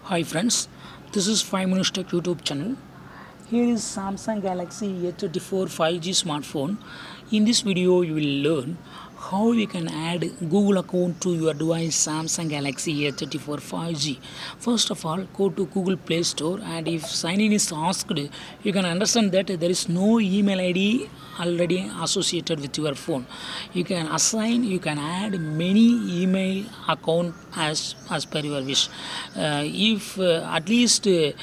Hi friends, this is 5 Minutes Tech YouTube channel. Here is Samsung Galaxy A34 5G smartphone. In this video, you will learn how you can add Google account to your device Samsung Galaxy A34 5G. First of all, go to Google Play Store, and if sign in is asked, you can understand that there is no email ID already associated with your phone. You can assign, you can add many email account as per your wish. If at least to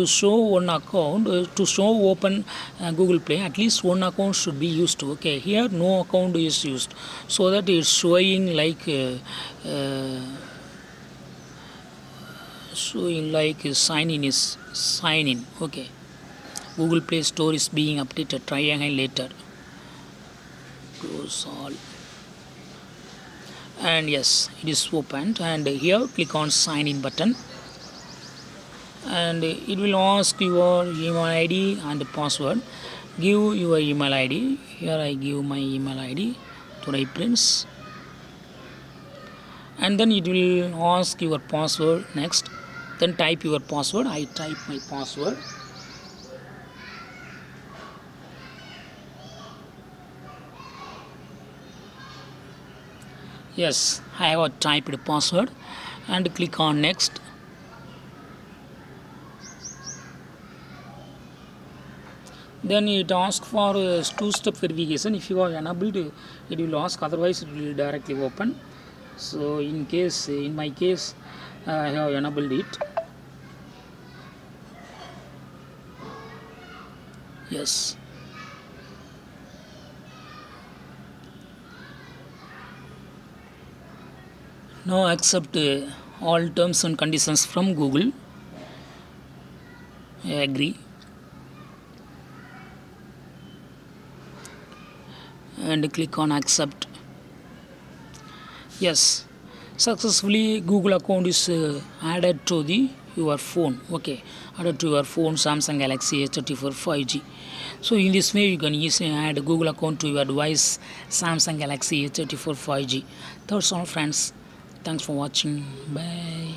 show one account, to show open Google Play, at least one account should be used. Okay, here no account is used, so that it's showing like sign in. Okay, Google Play Store is being updated. Try again later. Close all. And yes, it is opened, and here click on sign in button, and it will ask your email ID and password. Give your email ID. Here I give my email ID to my prince, and then it will ask your password next. Then type your password. I type my password. Yes, I have typed password, and click on next. Then it asks for two-step verification. If you have enabled, it will ask, otherwise it will directly open. So in my case, I have enabled it. Yes. Now accept all terms and conditions from Google. I agree. And click on accept. Yes, successfully Google account is added to your phone. Okay, added to your phone Samsung Galaxy A34 5G. So in this way you can easily add Google account to your device Samsung Galaxy A34 5G. That's all friends. Thanks for watching. Bye.